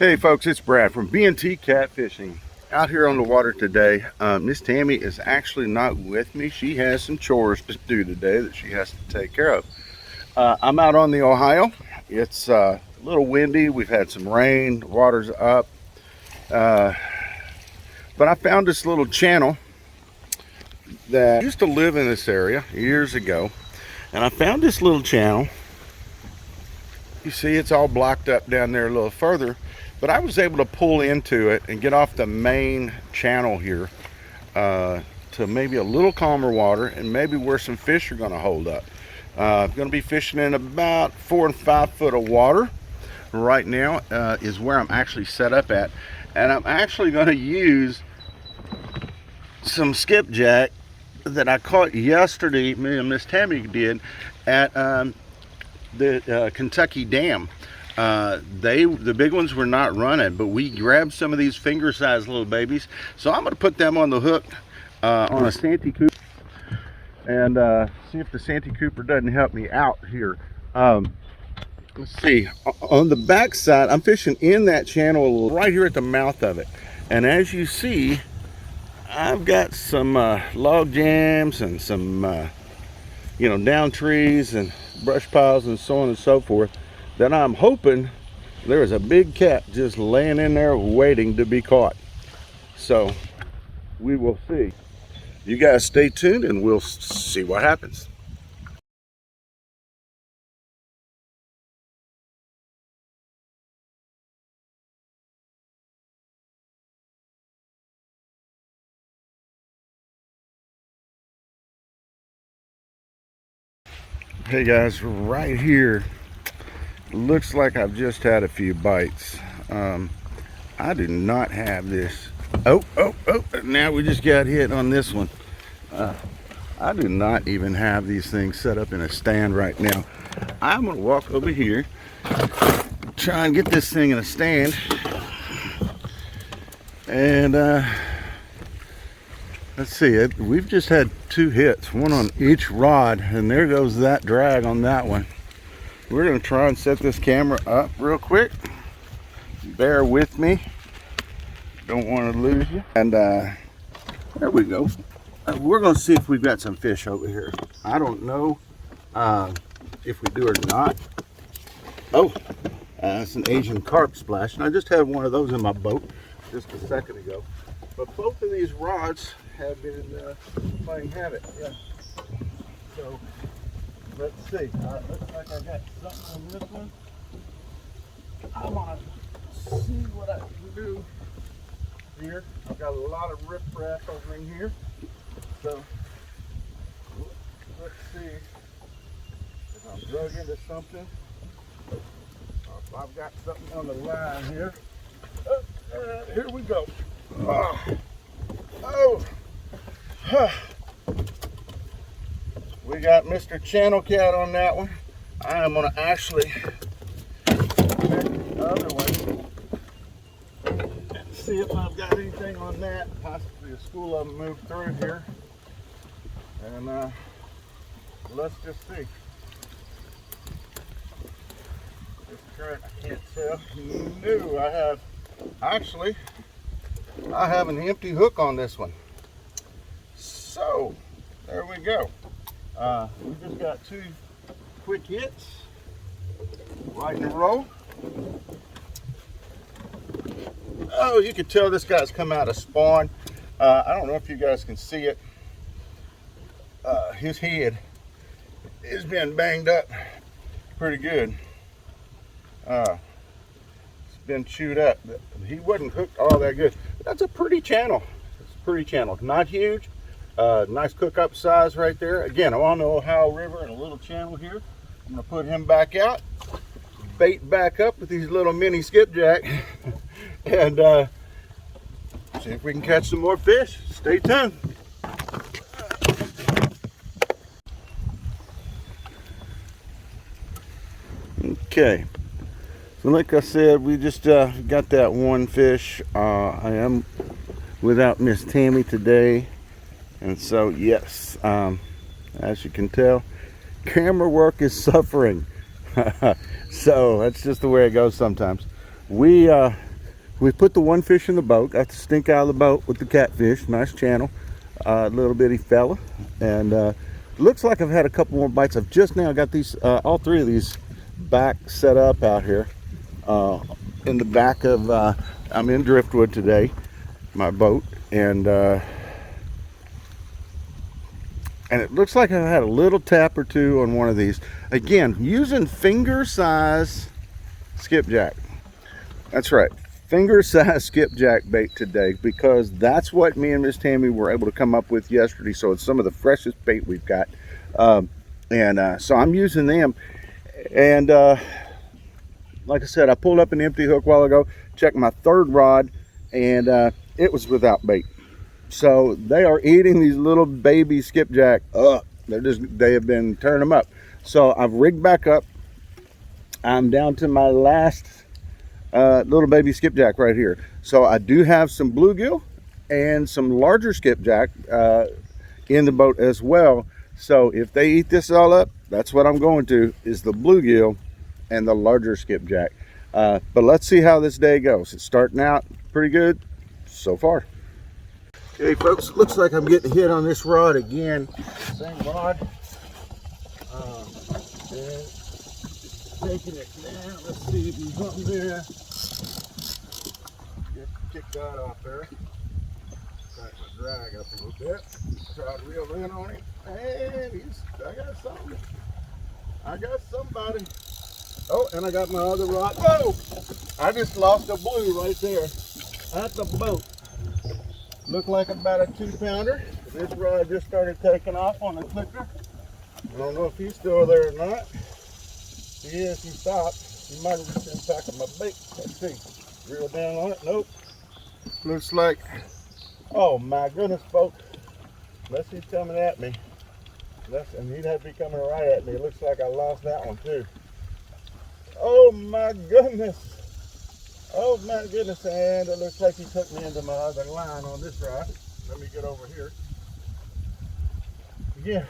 Hey folks, it's Brad from B&T Catfishing. Out here on the water today. Miss Tammy is actually not with me. She has some chores to do today that she has to take care of. I'm out on the Ohio. It's a little windy. We've had some rain. The water's up. But I found this little channel that used to live in this area years ago. And I found this little channel. You see it's all blocked up down there a little further. But I was able to pull into it and get off the main channel here to maybe a little calmer water and maybe where some fish are going to hold up. I'm going to be fishing in about 4 and 5 foot of water right now is where I'm actually set up at. And I'm actually going to use some skipjack that I caught yesterday, me and Miss Tammy did, at the Kentucky Dam. The big ones were not running, but we grabbed some of these finger-sized little babies, so I'm going to put them on the hook on a Santee Cooper and see if the Santee Cooper doesn't help me out here. Let's see, on the back side I'm fishing in that channel right here at the mouth of it, and as you see I've got some log jams and some down trees and brush piles and so on and so forth, that I'm hoping there is a big cat just laying in there waiting to be caught. So we will see. You guys stay tuned and we'll see what happens. Hey guys, right here looks like I've just had a few bites. I do not have this. Oh, now we just got hit on this one. I do not even have these things set up in a stand right now. I'm gonna walk over here, try and get this thing in a stand, and let's see it. We've just had 2 hits, one on each rod, and there goes that drag on that one. We're going to try and set this camera up real quick. Bear with me. Don't want to lose you. And there we go. We're going to see if we've got some fish over here. I don't know if we do or not. Oh, it's an Asian carp splash. And I just had one of those in my boat just a second ago. But both of these rods have been playing havoc. Yeah. So let's see. Looks like I got something on this one. I'm gonna see what I can do here. I've got a lot of riprap over in here. So let's see if I'm drug into something. Or if I've got something on the line here. Here we go. We got Mr. Channel Cat on that one. I am going to actually check the other one and see if I've got anything on that. Possibly a school of them moved through here. And let's just see. This current, I can't tell. No, I have an empty hook on this one. So there we go. We just got 2 quick hits right in a row. Oh, you can tell this guy's come out of spawn. I don't know if you guys can see it. His head is being banged up pretty good. It's been chewed up. He wasn't hooked all that good. That's a pretty channel. It's a pretty channel. Not huge. Nice cook up size right there. Again, I'm on the Ohio River and a little channel here. I'm going to put him back out, bait back up with these little mini skipjack, and see if we can catch some more fish. Stay tuned. Okay, so like I said, we just got that one fish. I am without Miss Tammy today. And so, yes, as you can tell, camera work is suffering. So that's just the way it goes sometimes. We we put the one fish in the boat, got the stink out of the boat with the catfish, nice channel, little bitty fella, and looks like I've had a couple more bites. I've just now got these, all three of these back set up out here in the back of, I'm in Driftwood today, my boat, and it looks like I've had a little tap or two on one of these. Again, using finger size skipjack. That's right, finger size skipjack bait today, because that's what me and Miss Tammy were able to come up with yesterday. So it's some of the freshest bait we've got, so I'm using them. And like I said, I pulled up an empty hook a while ago, checked my third rod, and it was without bait. So they are eating these little baby skipjack up. They have been turning them up. So I've rigged back up. I'm down to my last little baby skipjack right here. So I do have some bluegill and some larger skipjack in the boat as well. So if they eat this all up, that's what I'm going to, is the bluegill and the larger skipjack. But let's see how this day goes. It's starting out pretty good so far. Okay, folks, it looks like I'm getting hit on this rod again. Same rod. And taking it down. Let's see if he's up there. Just kick that off there. Back my drag up a little bit. Try to reel in on him. And I got something. I got somebody. Oh, and I got my other rod. Whoa! I just lost a blue right there at the boat. Looked like about a 2-pounder. This rod just started taking off on the clicker. I don't know if he's still there or not. If he is, he stopped. He might have just been packing my bait. Let's see. Reel down on it. Nope. Looks like, oh my goodness, folks. Unless he's coming at me. And he'd have to be coming right at me. It looks like I lost that one too. Oh my goodness. Oh my goodness, and it looks like he took me into my other line on this rod. Let me get over here. Yeah,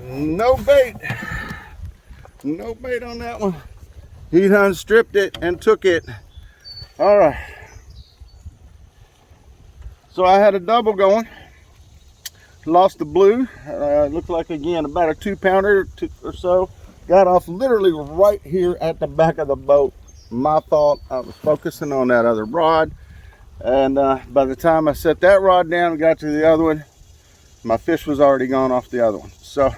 no bait. No bait on that one. He done stripped it and took it. All right. So I had a double going. Lost the blue. Looked like, again, about a 2-pounder or so. Got off literally right here at the back of the boat. My fault. I was focusing on that other rod, and by the time I set that rod down and got to the other one, my fish was already gone off the other one. So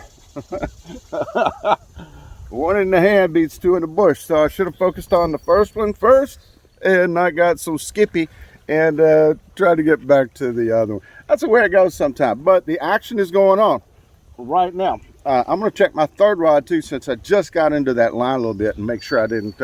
one in the hand beats two in the bush. So I should have focused on the first one first, and I got so skippy and tried to get back to the other one. That's the way it goes sometimes. But the action is going on right now. I'm going to check my third rod too, since I just got into that line a little bit, and make sure I didn't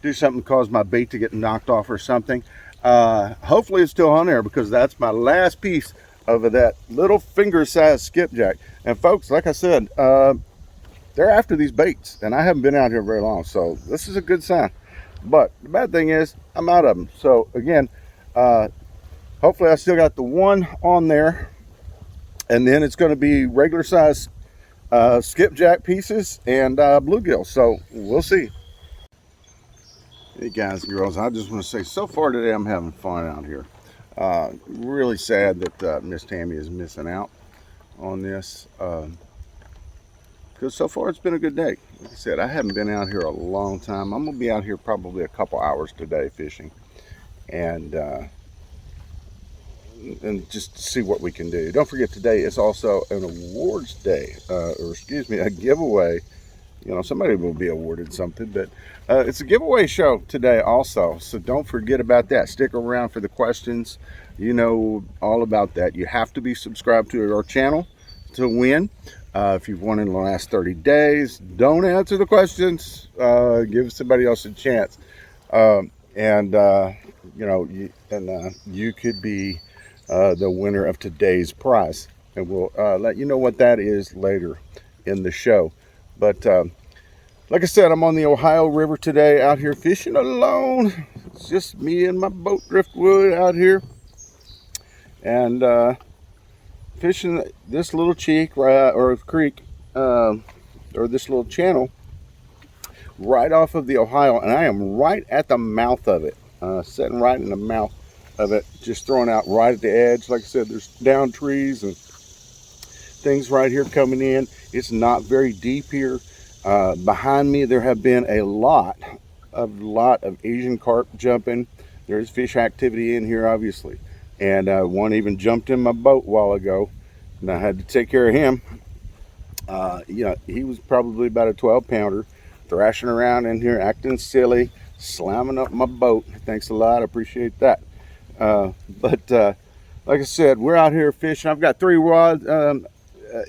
do something to cause my bait to get knocked off or something. Hopefully it's still on there, because that's my last piece of that little finger-sized skipjack. And folks, like I said, they're after these baits, and I haven't been out here very long, so this is a good sign. But the bad thing is I'm out of them. So again, hopefully I still got the one on there, and then it's going to be regular size skipjack pieces and bluegill. So we'll see. Hey guys and girls, I just want to say, so far today I'm having fun out here. Really sad that Miss Tammy is missing out on this, because so far it's been a good day. Like I said, I haven't been out here a long time. I'm gonna be out here probably a couple hours today fishing, and just see what we can do. Don't forget, today is also an awards day, or excuse me, a giveaway. You know, somebody will be awarded something, but it's a giveaway show today also, so don't forget about that. Stick around for the questions. You know all about that. You have to be subscribed to our channel to win. If you've won in the last 30 days, don't answer the questions. Give somebody else a chance. You know, you could be the winner of today's prize, and we'll let you know what that is later in the show. But like I said, I'm on the Ohio River today, out here fishing alone. It's just me and my boat Driftwood out here, and fishing this little creek, or this little channel right off of the Ohio, and I am right at the mouth of it. sitting right in the mouth of it, just throwing out right at the edge. Like I said, there's down trees and things right here coming in. It's not very deep here. Behind me, there have been a lot of Asian carp jumping. There's fish activity in here, obviously. And one even jumped in my boat a while ago, and I had to take care of him. You know, he was probably about a 12-pounder, thrashing around in here, acting silly, slamming up my boat. Thanks a lot, I appreciate that. But like I said, we're out here fishing. I've got 3 rods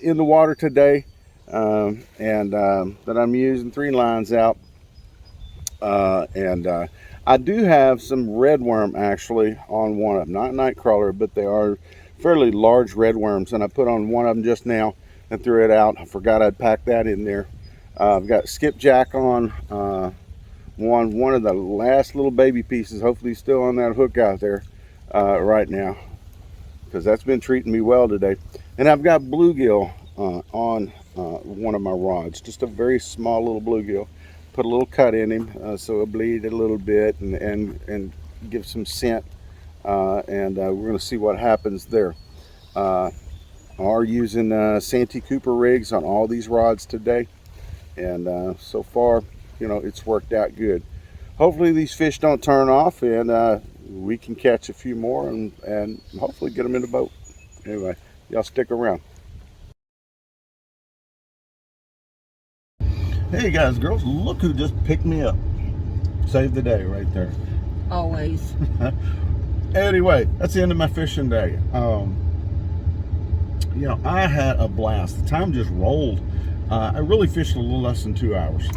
in the water today, that I'm using, 3 lines out. I do have some red worm actually on one of them, not night crawler, but they are fairly large red worms, and I put on one of them just now and threw it out. I forgot I'd pack that in there. I've got skipjack on one of the last little baby pieces. Hopefully he's still on that hook out there right now, because that's been treating me well today. And I've got bluegill on one of my rods, just a very small little bluegill. Put a little cut in him so it'll bleed a little bit and give some scent, we're going to see what happens there. Are using Santee Cooper rigs on all these rods today, and so far, you know, it's worked out good. Hopefully these fish don't turn off, and we can catch a few more and hopefully get them in the boat. Anyway, y'all stick around. Hey guys, girls, look who just picked me up. Saved the day right there. Always. Anyway, that's the end of my fishing day. You know, I had a blast. The time just rolled. I really fished a little less than 2 hours.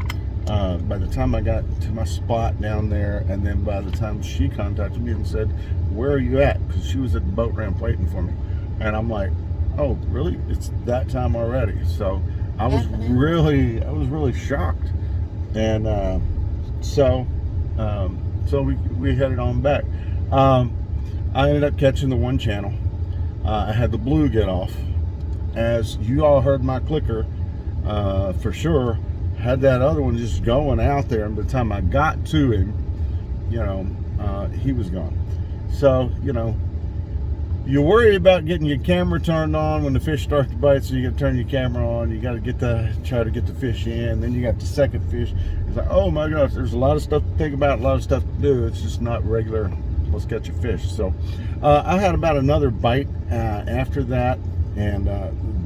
By the time I got to my spot down there, and then by the time she contacted me and said, "Where are you at?" Because she was at the boat ramp waiting for me. And I'm like, "Oh, really? It's that time already?" So I was really shocked, and so we headed on back. I ended up catching the one channel. I had the blue get off, as you all heard my clicker for sure. Had that other one just going out there, and by the time I got to him, you know, he was gone. So, you know, you worry about getting your camera turned on when the fish start to bite, so you got to turn your camera on. You got to try to get the fish in. Then you got the second fish. It's like, oh my gosh, there's a lot of stuff to think about, a lot of stuff to do. It's just not regular, let's catch a fish. So I had about another bite after that, and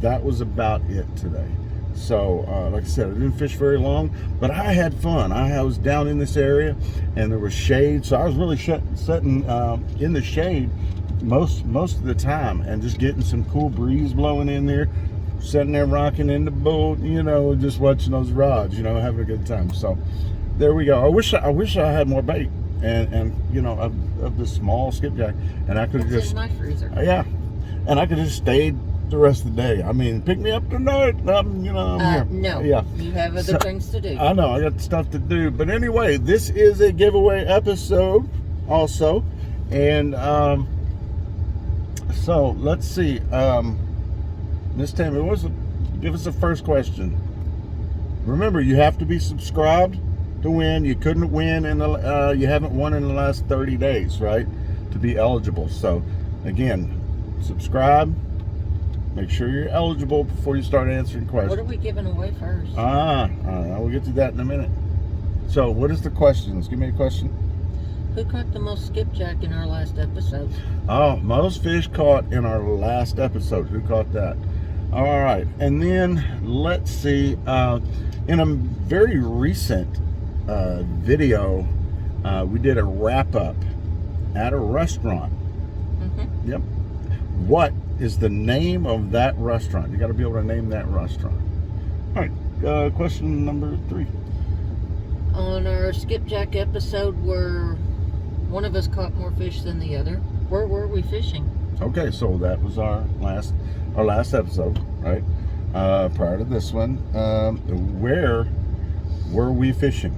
that was about it today. So like I said, I didn't fish very long, but I had fun. I was down in this area, and there was shade, so I was really sitting in the shade most of the time, and just getting some cool breeze blowing in there, sitting there rocking in the boat, you know, just watching those rods, you know, having a good time. So there we go. I wish I had more bait, and you know, of the small skipjack, and I could have just, in my freezer. Yeah, and I could have just stayed the rest of the day. I mean, pick me up tonight. You know, I'm here. No, yeah, you have other things to do. I know, I got stuff to do. But anyway, this is a giveaway episode also, and so let's see. Miss Tammy, give us the first question. Remember, you have to be subscribed to win. You couldn't win you haven't won in the last 30 days, right? To be eligible. So again, subscribe. Make sure you're eligible before you start answering questions. What are we giving away first? We'll get to that in a minute. So what is the questions? Give me a question. Who caught the most skipjack in our last episode? Oh, most fish caught in our last episode. Who caught that? All right. And then let's see. In a very recent video, we did a wrap up at a restaurant. Mm-hmm. Yep. What is the name of that restaurant? You got to be able to name that restaurant. All right. Question number 3. On our skipjack episode, where one of us caught more fish than the other, where were we fishing? Okay, so that was our last episode, right? Prior to this one, where were we fishing?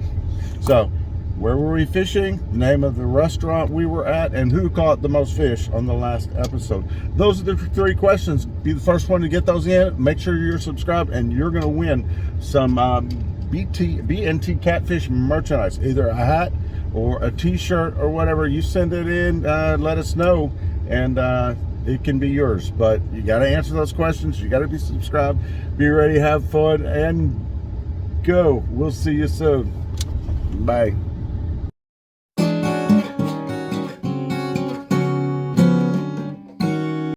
So, where were we fishing? Name of the restaurant we were at, and who caught the most fish on the last episode. Those are the 3 questions. Be the first one to get those in. Make sure you're subscribed, and you're going to win some BNT Catfish merchandise, either a hat or a t-shirt or whatever, you send it in, let us know, and it can be yours. But you got to answer those questions. You got to be subscribed, be ready, have fun, and go. We'll see you soon. Bye.